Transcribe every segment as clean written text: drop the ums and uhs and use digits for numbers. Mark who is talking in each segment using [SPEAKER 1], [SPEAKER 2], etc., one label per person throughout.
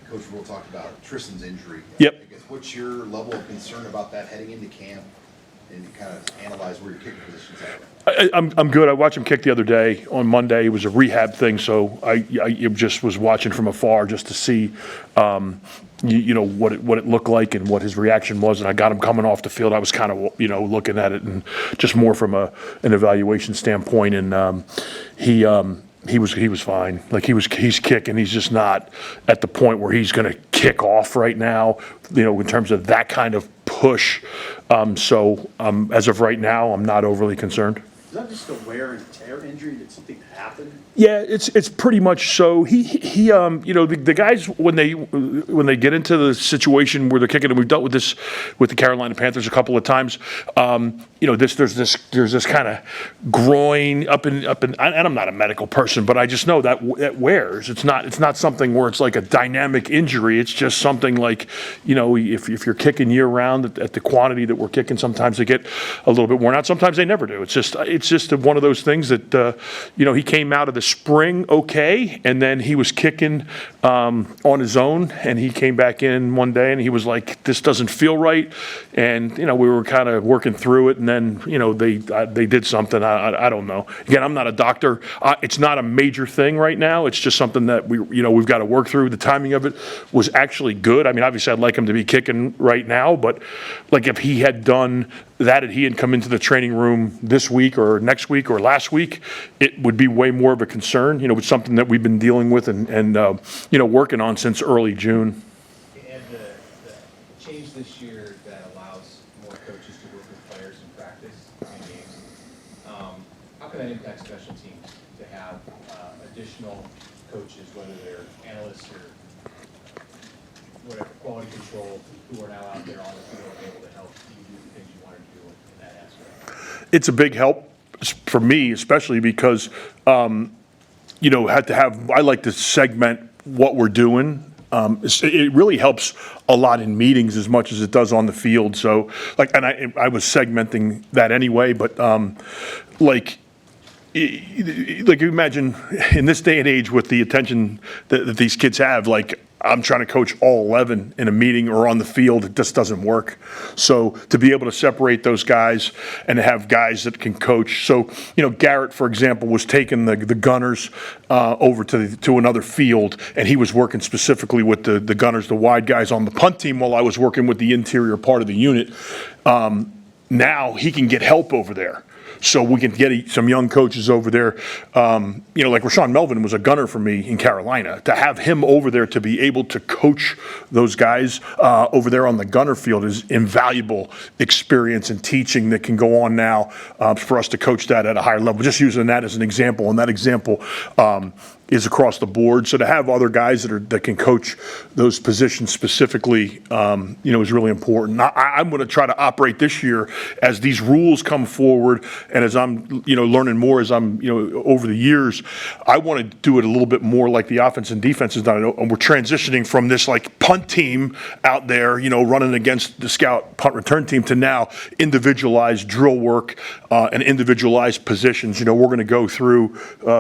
[SPEAKER 1] Coach Rule talked about Tristan's injury.
[SPEAKER 2] Yep.
[SPEAKER 1] I guess, what's your level of concern about that heading into camp, and you kind of analyze where your kicking position's at?
[SPEAKER 2] I'm good. I watched him kick the other day on Monday. It was a rehab thing, so I just was watching from afar just to see, what it looked like and what his reaction was. And I got him coming off the field. I was kind of looking at it and just more from an evaluation standpoint. And he was fine. Like he's kicking. He's just not at the point where he's going to kick off right now. In terms of that kind of push. So as of right now, I'm not overly concerned.
[SPEAKER 3] Is that just a wear and tear injury? Did something happen?
[SPEAKER 2] Yeah, it's pretty much so. The guys when they get into the situation where they're kicking, and we've dealt with this with the Carolina Panthers a couple of times. There's this kind of groin up and I'm not a medical person, but I just know that wears. It's not something where it's like a dynamic injury. It's just something like, if you're kicking year round at the quantity that we're kicking, sometimes they get a little bit worn out. Sometimes they never do. It's just one of those things that he came out of the spring okay, and then he was kicking on his own, and he came back in one day and he was like, this doesn't feel right, and we were kind of working through it, and then they did something. I don't know. Again, I'm not a doctor. It's not a major thing right now. It's just something that we've got to work through. The timing of it was actually good. I mean, obviously I'd like him to be kicking right now, but like if he had done that, if he had come into the training room this week or next week or last week, it would be way more of a concern. It's something that we've been dealing with and working on since early June.
[SPEAKER 4] And the change this year that allows more coaches to work with players in practice and games, how can that impact special teams to have additional coaches, whether they're analysts or whatever, quality control, who are now out there on the field able to help you do the things you want to do in that aspect?
[SPEAKER 2] It's a big help for me, especially because, I like to segment what we're doing. It really helps a lot in meetings as much as it does on the field. So, I was segmenting that anyway, but imagine in this day and age with the attention that these kids have, I'm trying to coach all 11 in a meeting or on the field. It just doesn't work. So to be able to separate those guys and to have guys that can coach. So, Garrett, for example, was taking the gunners over to another field, and he was working specifically with the gunners, the wide guys on the punt team, while I was working with the interior part of the unit. Now he can get help over there. So we can get some young coaches over there. Like Rashawn Melvin was a gunner for me in Carolina. To have him over there to be able to coach those guys over there on the gunner field is invaluable experience and teaching that can go on now for us to coach that at a higher level. Just using that as an example, and that example is across the board. So to have other guys that can coach those positions specifically, is really important. I'm going to try to operate this year as these rules come forward, and as I'm, learning more as I'm, over the years. I want to do it a little bit more like the offense and defense is done. And we're transitioning from this punt team out there, running against the scout punt return team to now individualized drill work and individualized positions. We're going to go through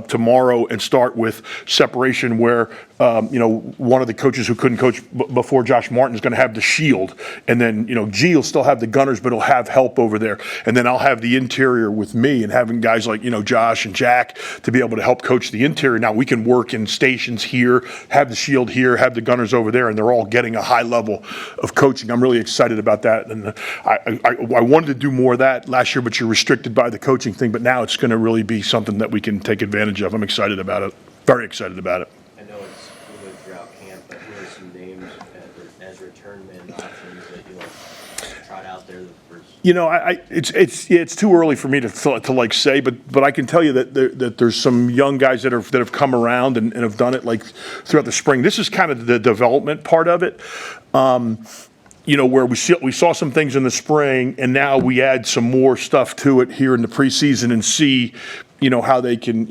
[SPEAKER 2] tomorrow and start with separation where, one of the coaches who couldn't coach before, Josh Martin, is going to have the shield. And then, G will still have the gunners, but he'll have help over there. And then I'll have the interior with me, and having guys like, Josh and Jack to be able to help coach the interior. Now we can work in stations here, have the shield here, have the gunners over there, and they're all getting a high level of coaching. I'm really excited about that. And I wanted to do more of that last year, but you're restricted by the coaching thing. But now it's going to really be something that we can take advantage of. I'm excited about it. Very excited about it.
[SPEAKER 5] I know it's moving throughout camp, but who are some names as return men options that you trot out there the first?
[SPEAKER 2] It's too early for me to say, but I can tell you that there's some young guys that have come around and have done it throughout the spring. This is kind of the development part of it. Where we saw some things in the spring, and now we add some more stuff to it here in the preseason and see, how they can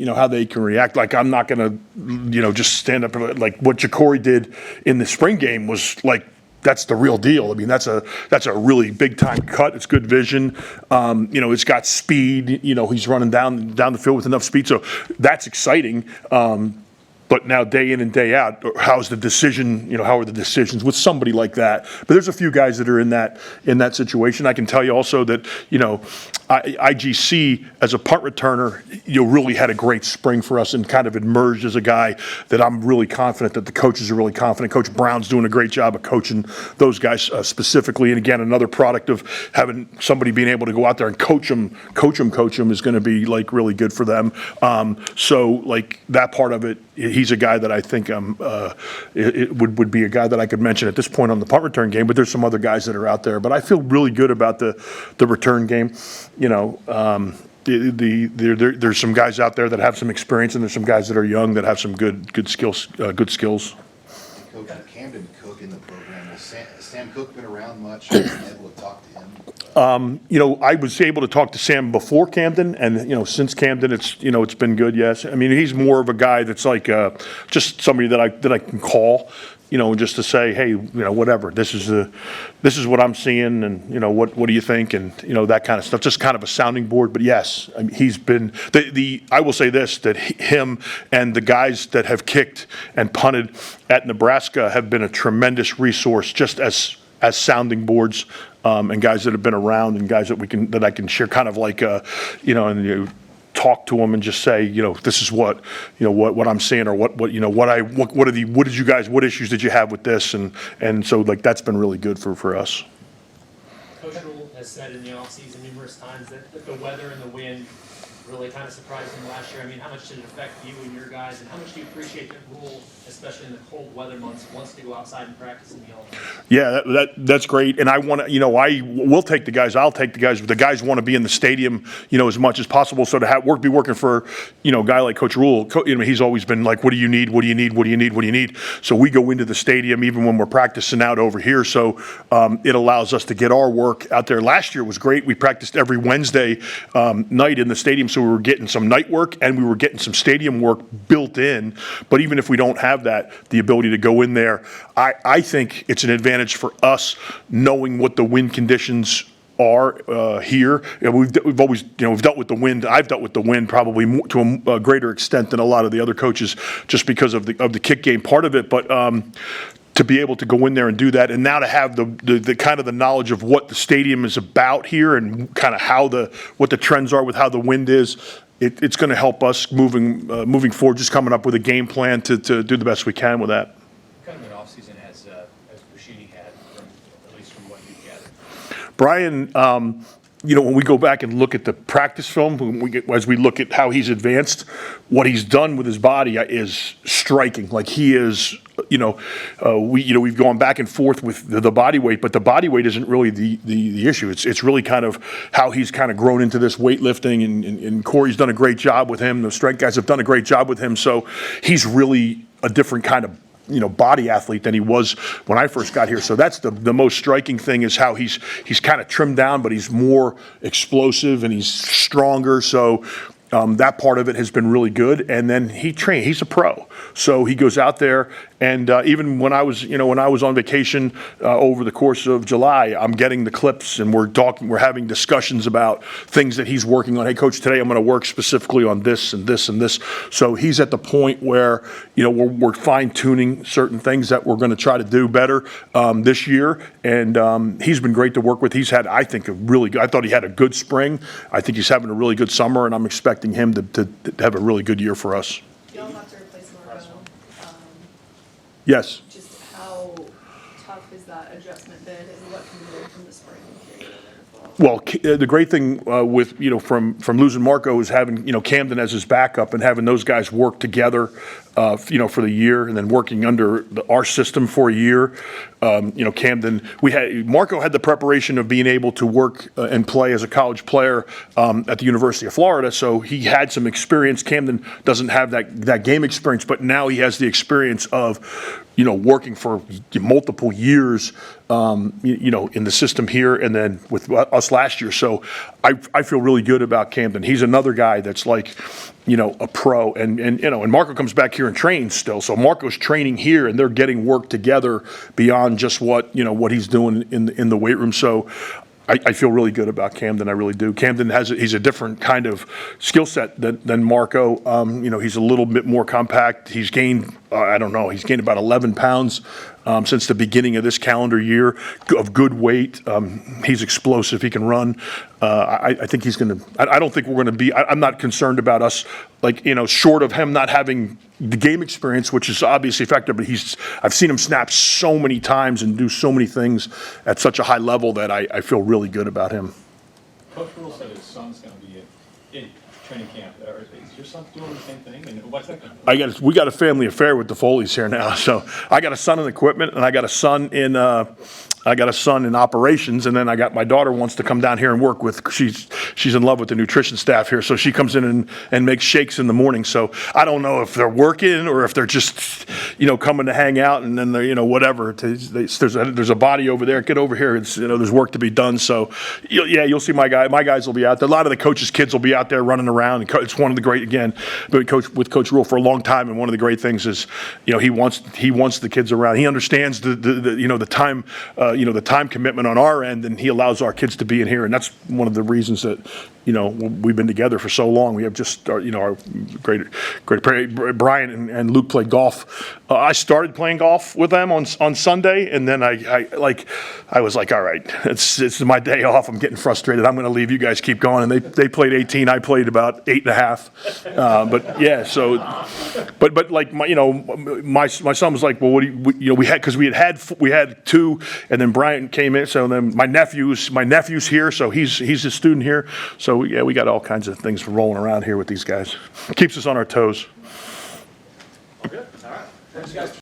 [SPEAKER 2] react. I'm not going to, just stand up like what Ja'Cory did in the spring game was that's the real deal. I mean, that's a really big time cut. It's good vision. It's got speed. He's running down the field with enough speed. So that's exciting. but now day in and day out, how's the decision, how are the decisions with somebody like that? But there's a few guys that are in that situation. I can tell you also that, IGC as a punt returner, really had a great spring for us and kind of emerged as a guy that I'm really confident that the coaches are really confident. Coach Brown's doing a great job of coaching those guys specifically. And again, another product of having somebody being able to go out there and coach them is going to be like really good for them. So like that part of it, he's a guy that I think it would be a guy that I could mention at this point on the punt return game, but there's some other guys that are out there. But I feel really good about the return game. There's some guys out there that have some experience, and there's some guys that are young that have some good skills.
[SPEAKER 1] Coach Camden Cook in the program. Has Sam Cook been around much? Have you been able to talk to him?
[SPEAKER 2] I was able to talk to Sam before Camden, and since Camden, it's been good. Yes, I mean he's more of a guy that's like just somebody that I can call, just to say, hey, whatever. This is what I'm seeing, and what do you think, and that kind of stuff. Just kind of a sounding board. But yes, I mean, he's been I will say this, that him and the guys that have kicked and punted at Nebraska have been a tremendous resource, just as sounding boards, and guys that have been around, and guys that I can share kind of like talk to them and just say, this is what I'm seeing, or what issues did you have with this, and so like that's been really good for us.
[SPEAKER 6] Coach Rule has said in the offseason numerous times that the weather and the wind really kind of surprised him last year. I mean, how much did it affect you and your guys, and how much do you appreciate that Rule, especially in the cold weather months, wants to go outside and practice in the elements? Yeah,
[SPEAKER 2] that's great, and I want to, I will take the guys. I'll take the guys. But the guys want to be in the stadium, as much as possible. So to be working for, a guy like Coach Rule, he's always been like, what do you need? What do you need? What do you need? What do you need? So we go into the stadium even when we're practicing out over here. So it allows us to get our work out there. Last year was great. We practiced every Wednesday night in the stadium, so we were getting some night work and we were getting some stadium work built in. But even if we don't have that, the ability to go in there, I think it's an advantage for us knowing what the wind conditions are here. We've always we've dealt with the wind. I've dealt with the wind probably more, to a greater extent than a lot of the other coaches, just because of the kick game part of it. But to be able to go in there and do that, and now to have the kind of the knowledge of what the stadium is about here, and kind of what the trends are with how the wind is, it's going to help us moving forward. Just coming up with a game plan to do the best we can with that.
[SPEAKER 4] Kind of an offseason as Rashidi had, at least from what you've gathered.
[SPEAKER 2] Brian, when we go back and look at the practice film, as we look at how he's advanced, what he's done with his body is striking. Like he is, we've gone back and forth with the body weight, but the body weight isn't really the issue. It's really kind of how he's kind of grown into this weightlifting, and Corey's done a great job with him. The strength guys have done a great job with him. So he's really a different kind of body athlete than he was when I first got here. So that's the most striking thing, is how he's kind of trimmed down, but he's more explosive and he's stronger. So that part of it has been really good. And then he's a pro. So he goes out there, and even when I was on vacation over the course of July, I'm getting the clips, and we're having discussions about things that he's working on. Hey, coach, today I'm going to work specifically on this and this and this. So he's at the point where, we're fine tuning certain things that we're going to try to do better this year. And he's been great to work with. He's had, I think, I thought he had a good spring. I think he's having a really good summer, and I'm expecting him to have a really good year for us.
[SPEAKER 7] Y'all have to replace Marco.
[SPEAKER 2] Yes.
[SPEAKER 7] Just how tough is that adjustment been, and what can you learn from the spring period and the fall?
[SPEAKER 2] Well, the great thing with from losing Marco is having Camden as his backup, and having those guys work together, for the year, and then working under our system for a year. Camden, Marco had the preparation of being able to work and play as a college player at the University of Florida, so he had some experience. Camden doesn't have that game experience, but now he has the experience of working for multiple years, in the system here, and then with us last year. So I feel really good about Camden. He's another guy that's like, a pro, and Marco comes back here and trains still. So Marco's training here, and they're getting work together beyond just what he's doing in the weight room. So I feel really good about Camden. I really do. Camden he's a different kind of skill set than Marco. He's a little bit more compact. He's gained, he's gained about 11 pounds since the beginning of this calendar year of good weight. He's explosive. He can run. I think he's going to, I don't think we're going to be, I'm not concerned about us, short of him not having the game experience, which is obviously effective, but I've seen him snap so many times and do so many things at such a high level that I feel really good about him.
[SPEAKER 4] Coach Rule said his son's gonna be in training camp. Is your son doing the same thing? And what's that gonna be?
[SPEAKER 2] We got a family affair with the Foleys here now. So I got a son in equipment, and I got a son in operations, and then I got my daughter wants to come down here and work with. She's in love with the nutrition staff here, so she comes in and makes shakes in the morning. So I don't know if they're working or if they're just coming to hang out, and then they're whatever. There's a body over there. Get over here. It's there's work to be done. So you'll see my guys will be out there. A lot of the coaches' kids will be out there running around. And it's one of the great with Coach Rule for a long time, and one of the great things is he wants the kids around. He understands the time. The time commitment on our end, and he allows our kids to be in here, and that's one of the reasons that we've been together for so long. We have just our great Brian and Luke played golf. I started playing golf with them on Sunday, and then I was like, all right, it's my day off. I'm getting frustrated. I'm going to leave. You guys keep going. And they played 18. I played about 8.5. But yeah, so but like my son was like, well, what do you, we had two, and then Brian came in. So then my nephew's here, so he's a student here. So yeah, we got all kinds of things rolling around here with these guys. Keeps us on our toes.
[SPEAKER 4] Good. All right. Thanks, guys.